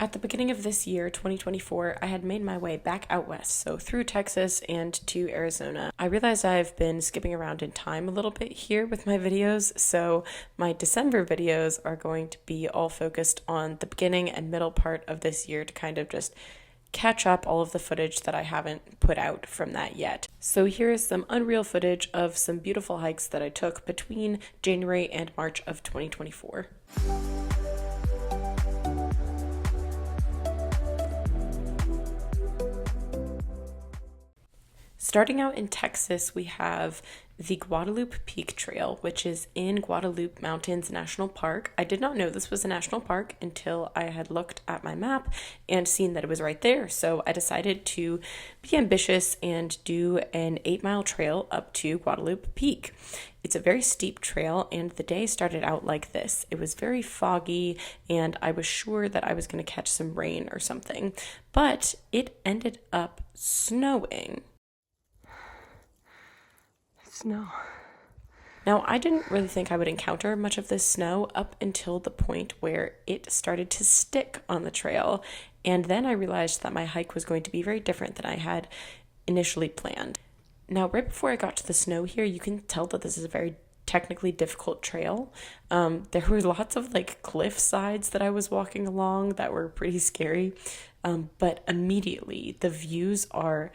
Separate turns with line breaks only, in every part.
At the beginning of this year, 2024, I had made my way back out west, so through Texas and to Arizona. I realized I've been skipping around in time a little bit here with my videos, so my December videos are going to be all focused on the beginning and middle part of this year to kind of just catch up all of the footage that I haven't put out from that yet. So here is some unreal footage of some beautiful hikes that I took between January and March of 2024. Starting out in Texas, we have the Guadalupe Peak Trail, which is in Guadalupe Mountains National Park. I did not know this was a national park until I had looked at my map and seen that it was right there. So I decided to be ambitious and do an 8-mile trail up to Guadalupe Peak. It's a very steep trail, and the day started out like this. It was very foggy, and I was sure that I was going to catch some rain or something, but it ended up snowing. Snow. Now, I didn't really think I would encounter much of this snow up until the point where it started to stick on the trail, and then I realized that my hike was going to be very different than I had initially planned. Now, right before I got to the snow here, you can tell that this is a very technically difficult trail. There were lots of cliff sides that I was walking along that were pretty scary, but immediately the views are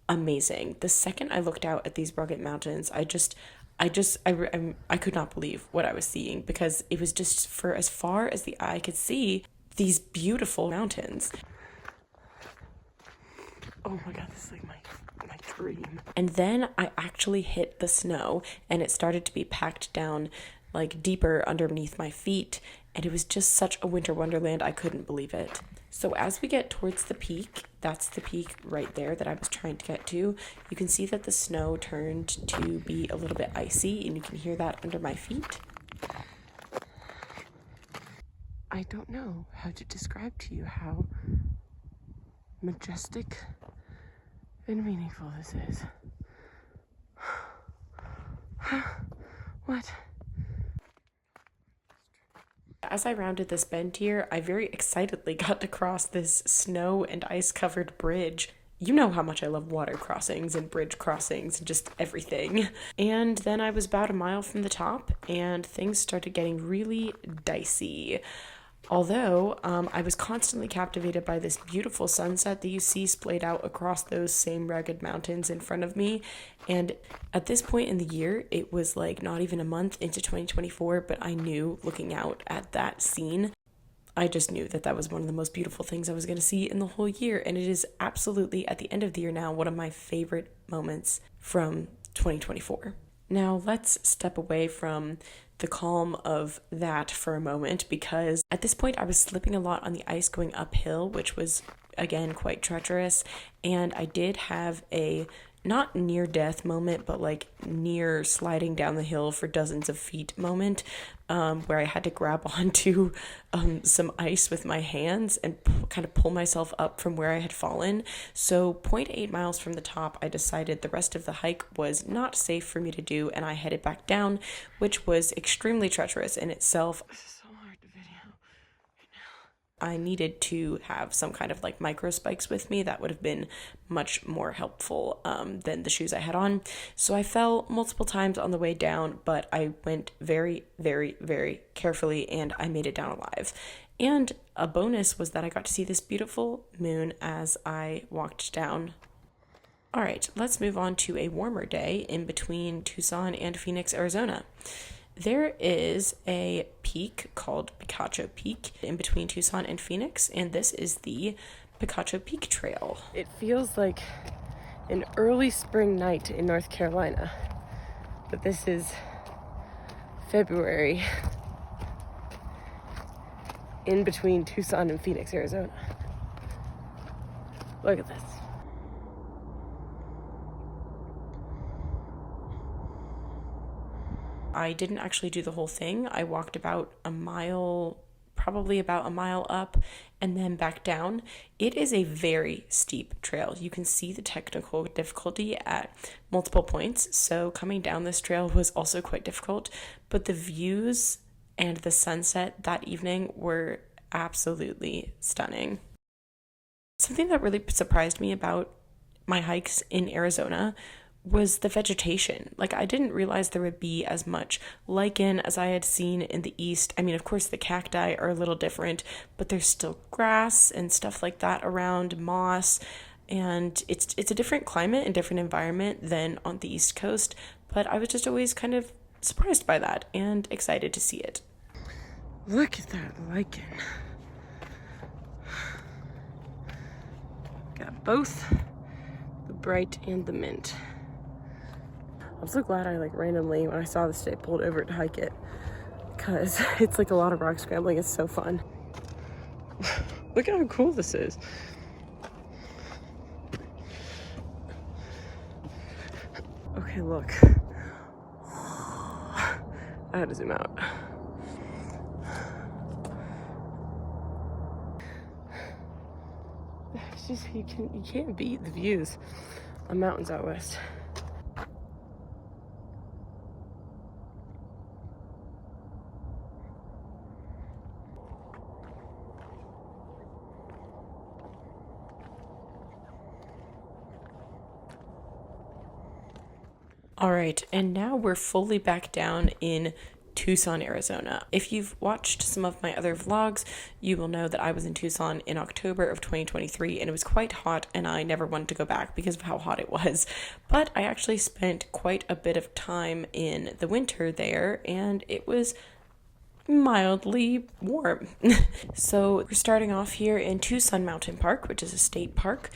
amazing. The second I looked out at these rugged mountains, I could not believe what I was seeing, because it was just, for as far as the eye could see, these beautiful mountains. Oh my god, this is like my dream. And then I actually hit the snow, and it started to be packed down deeper underneath my feet, and it was just such a winter wonderland. I couldn't believe it. So as we get towards the peak, that's the peak right there that I was trying to get to, you can see that the snow turned to be a little bit icy, and you can hear that under my feet. I don't know how to describe to you how majestic and meaningful this is. What? As I rounded this bend here, I very excitedly got to cross this snow and ice covered bridge. You know how much I love water crossings and bridge crossings and just everything. And then I was about a mile from the top, and things started getting really dicey. Although I was constantly captivated by this beautiful sunset that you see splayed out across those same rugged mountains in front of me. And at this point in the year, it was not even a month into 2024, but I knew, looking out at that scene, I just knew that that was one of the most beautiful things I was going to see in the whole year. And it is absolutely, at the end of the year now, one of my favorite moments from 2024. Now let's step away from the calm of that for a moment, because at this point I was slipping a lot on the ice going uphill, which was again quite treacherous, and I did have a not near death moment, but near sliding down the hill for dozens of feet moment, where I had to grab onto some ice with my hands and kind of pull myself up from where I had fallen. So 0.8 miles from the top, I decided the rest of the hike was not safe for me to do, and I headed back down, which was extremely treacherous in itself. I needed to have some kind of micro spikes with me. That would have been much more helpful than the shoes I had on. So I fell multiple times on the way down, but I went very, very, very carefully, and I made it down alive. And a bonus was that I got to see this beautiful moon as I walked down. All right, let's move on to a warmer day in between Tucson and Phoenix, Arizona. There is a peak called Picacho Peak in between Tucson and Phoenix, and this is the Picacho Peak Trail. It feels like an early spring night in North Carolina, but this is February in between Tucson and Phoenix, Arizona. Look at this. I didn't actually do the whole thing. I walked about a mile, probably about a mile up, and then back down. It is a very steep trail. You can see the technical difficulty at multiple points. So coming down this trail was also quite difficult, but the views and the sunset that evening were absolutely stunning. Something that really surprised me about my hikes in Arizona was the vegetation. Like, I didn't realize there would be as much lichen as I had seen in the east. I mean, of course, the cacti are a little different, but there's still grass and stuff like that around, moss, and it's a different climate and different environment than on the East Coast, but I was just always kind of surprised by that and excited to see it. Look at that lichen. Got both the bright and the mint. I'm so glad I randomly, when I saw this today, pulled over to hike it, because it's a lot of rock scrambling. It's so fun. Look at how cool this is. Okay, look. I had to zoom out. It's just, you can't beat the views on mountains out west. All right, and now we're fully back down in Tucson, Arizona. If you've watched some of my other vlogs, you will know that I was in Tucson in October of 2023, and it was quite hot, and I never wanted to go back because of how hot it was. But I actually spent quite a bit of time in the winter there, and it was mildly warm. So we're starting off here in Tucson Mountain Park, which is a state park.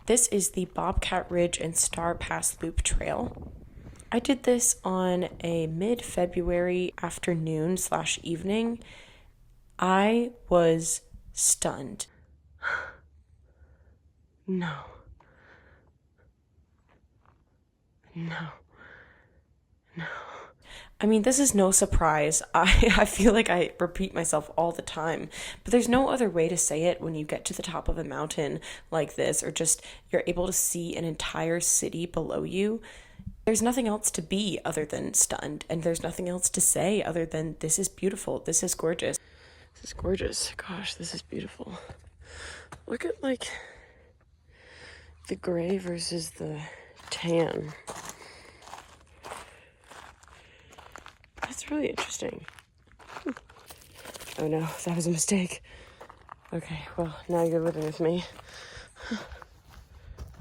This is the Bobcat Ridge and Star Pass Loop Trail. I did this on a mid-February afternoon/evening. I was stunned. No. I mean, this is no surprise. I feel like I repeat myself all the time, but there's no other way to say it when you get to the top of a mountain like this, or just you're able to see an entire city below you. There's nothing else to be other than stunned, and there's nothing else to say other than this is beautiful, this is gorgeous. This is gorgeous. Gosh, this is beautiful. Look at the gray versus the tan. That's really interesting. Oh no, that was a mistake. Okay, well, now you're living with me.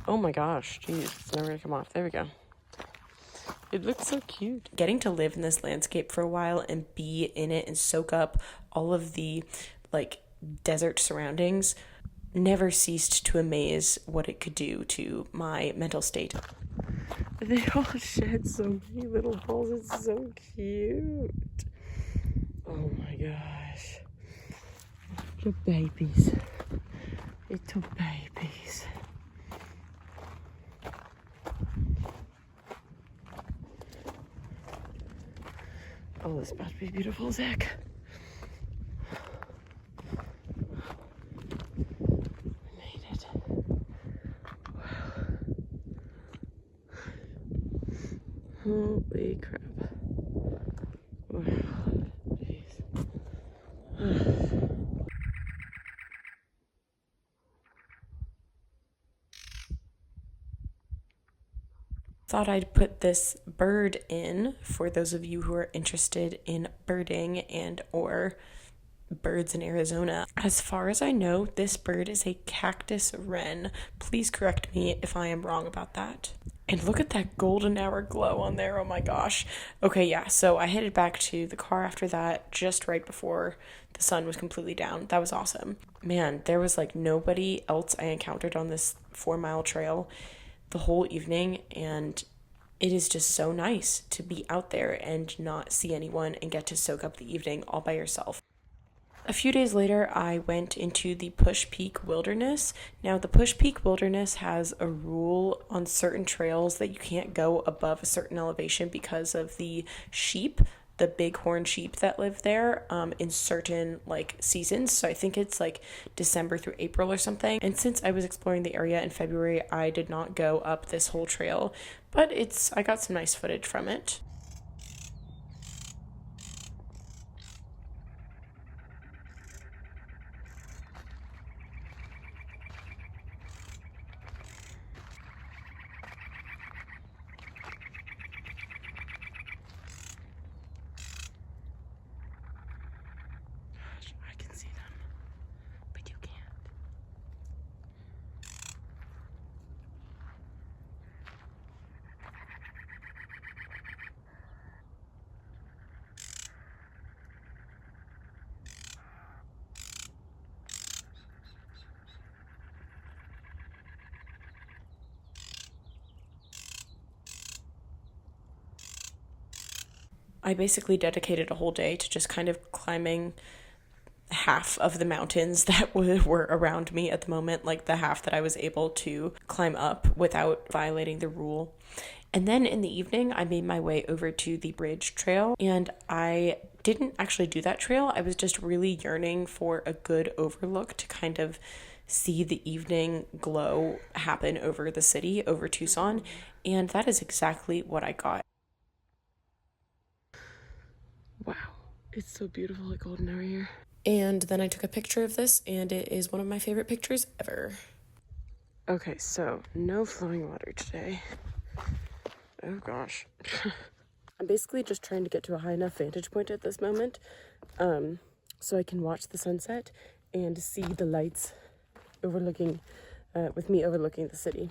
Oh my gosh, geez, it's never gonna come off. There we go. It looks so cute. Getting to live in this landscape for a while and be in it and soak up all of the desert surroundings never ceased to amaze what it could do to my mental state. They all shed so many little balls. It's so cute. Oh my gosh. Little babies. Little babies. Oh, this is about to be beautiful, Zach. We made it. Wow. Holy crap. Wow. Jeez. Thought I'd put this bird in for those of you who are interested in birding and or birds in Arizona. As far as I know, this bird is a cactus wren. Please correct me if I am wrong about that. And look at that golden hour glow on there. Oh my gosh. Okay, yeah, so I headed back to the car after that, just right before the sun was completely down. That was awesome. Man, there was nobody else I encountered on this 4-mile trail the whole evening, and it is just so nice to be out there and not see anyone and get to soak up the evening all by yourself. A few days later, I went into the Push Peak Wilderness. Now, the Push Peak Wilderness has a rule on certain trails that you can't go above a certain elevation because of the sheep, the bighorn sheep that live there in certain seasons. So I think it's December through April or something. And since I was exploring the area in February, I did not go up this whole trail, but I got some nice footage from it. I basically dedicated a whole day to just kind of climbing half of the mountains that were around me at the moment, like the half that I was able to climb up without violating the rule. And then in the evening, I made my way over to the bridge trail, and I didn't actually do that trail. I was just really yearning for a good overlook to kind of see the evening glow happen over the city, over Tucson, and that is exactly what I got. Wow, it's so beautiful at golden hour here. And then I took a picture of this, and it is one of my favorite pictures ever. Okay, so no flowing water today. Oh gosh. I'm basically just trying to get to a high enough vantage point at this moment so I can watch the sunset and see the lights overlooking, with me overlooking the city.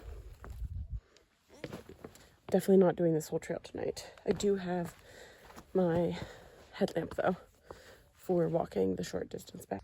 Definitely not doing this whole trail tonight. I do have my headlamp though for walking the short distance back.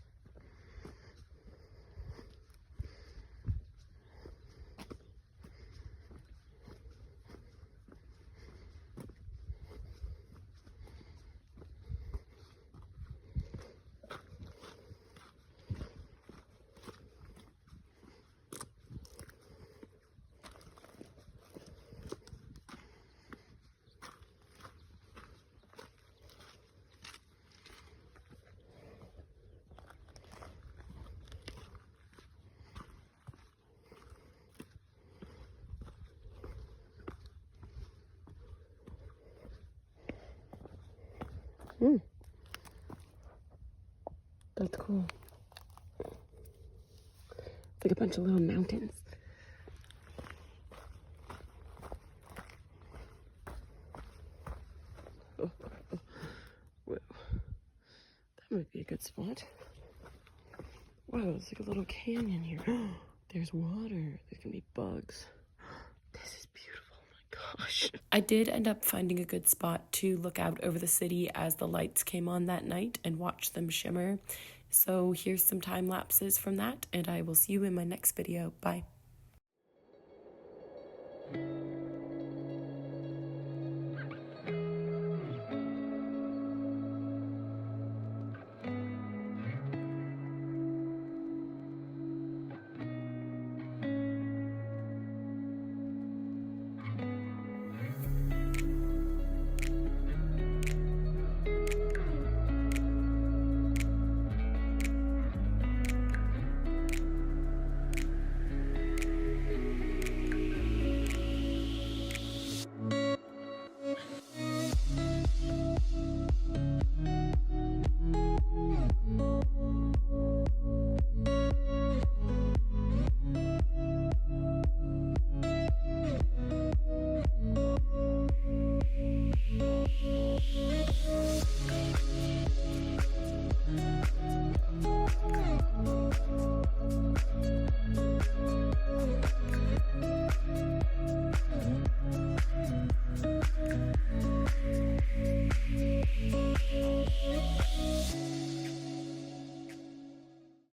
That's cool. It's like a bunch of little mountains. Oh, whoa. That might be a good spot. Wow, it's like a little canyon here. There's water. There can be bugs. This is beautiful. Oh my gosh. I did end up finding a good spot to look out over the city as the lights came on that night and watch them shimmer. So here's some time lapses from that, and I will see you in my next video. Bye.